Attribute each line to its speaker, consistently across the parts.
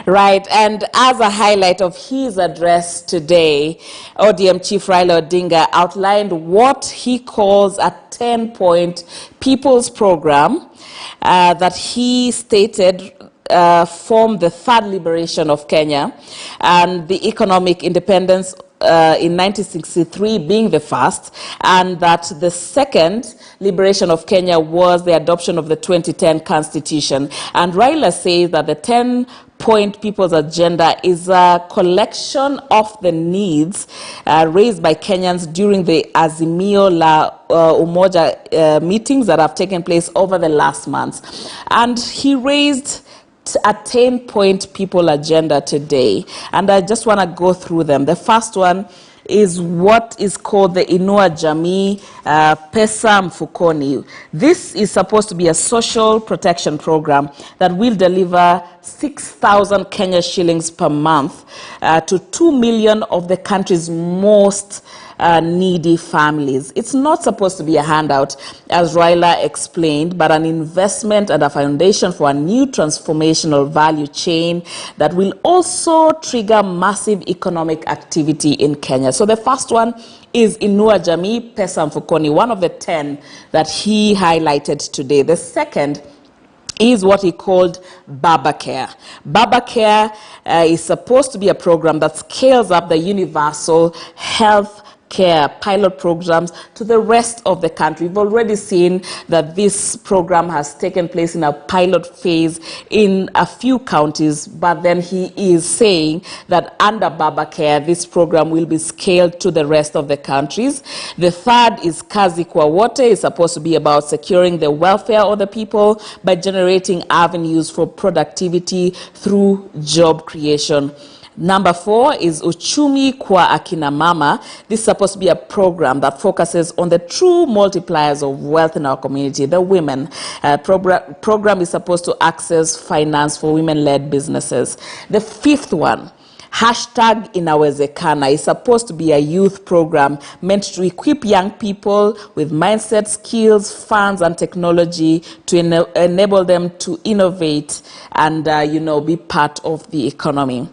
Speaker 1: Right, and as a highlight of his address today, ODM Chief Raila Odinga outlined what he calls a 10-point people's program that he stated formed the third liberation of Kenya, and the economic independence in 1963 being the first, and that the second liberation of Kenya was the adoption of the 2010 Constitution. And Raila says that the 10-point people's agenda is a collection of the needs raised by Kenyans during the Azimio la Umoja meetings that have taken place over the last months. And he raised a 10-point people agenda today, and I just want to go through them. The first one is what is called the Inua Jamii Pesa Mfukoni. This is supposed to be a social protection program that will deliver 6,000 Kenya shillings per month to 2 million of the country's most needy families. It's not supposed to be a handout, as Raila explained, but an investment and a foundation for a new transformational value chain that will also trigger massive economic activity in Kenya. So the first one is Inua Jamii Pesa Mfukoni, one of the 10 that he highlighted today. The second is what he called Baba Care. Baba Care is supposed to be a program that scales up the universal health care pilot programs to the rest of the country. We've already seen that this program has taken place in a pilot phase in a few counties, but then he is saying that under Baba Care, this program will be scaled to the rest of the countries. The third is KAZI kwa WOTE. It's supposed to be about securing the welfare of the people by generating avenues for productivity through job creation. Number 4 is Uchumi kwa Akina Mama. This is supposed to be a program that focuses on the true multipliers of wealth in our community, the women. Program is supposed to access finance for women-led businesses. The fifth one, #INAWEZEKANA, is supposed to be a youth program meant to equip young people with mindset, skills, funds, and technology to enable them to innovate and, be part of the economy.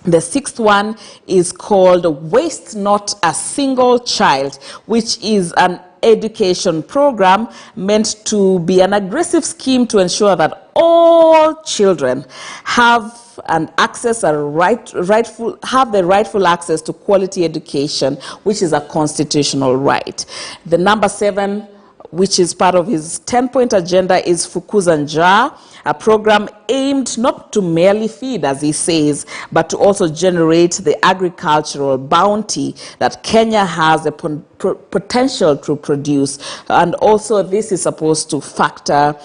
Speaker 1: The sixth one is called Waste Not a Single Child, which is an education program meant to be an aggressive scheme to ensure that all children have the rightful access to quality education, which is a constitutional right. The number 7, which is part of his 10-point agenda, is FUKUZA NJAA, a program aimed not to merely feed, as he says, but to also generate the agricultural bounty that Kenya has the potential to produce. And also this is supposed to factor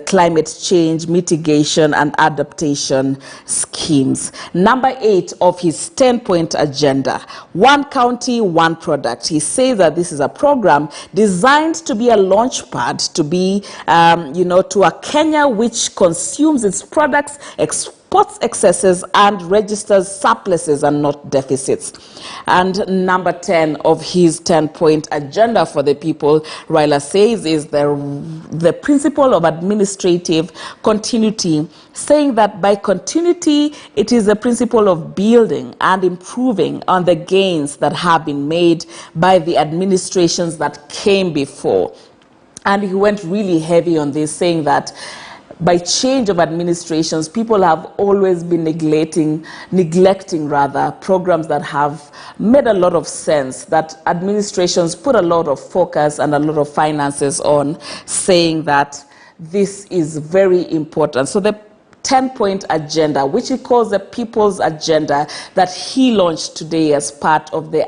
Speaker 1: climate change, mitigation, and adaptation schemes. Number 8 of his 10-point agenda, one county, one product. He says that this is a program designed to be a launch pad to be, to a Kenya which consumes its products, exports excesses, and registers surpluses and not deficits. And number 10 of his 10-point agenda for the people, Raila says, is the principle of administrative continuity, saying that by continuity, it is the principle of building and improving on the gains that have been made by the administrations that came before. And he went really heavy on this, saying that by change of administrations, people have always been neglecting programs that have made a lot of sense, that administrations put a lot of focus and a lot of finances on, saying that this is very important. So the 10-point agenda, which he calls the people's agenda, that he launched today as part of the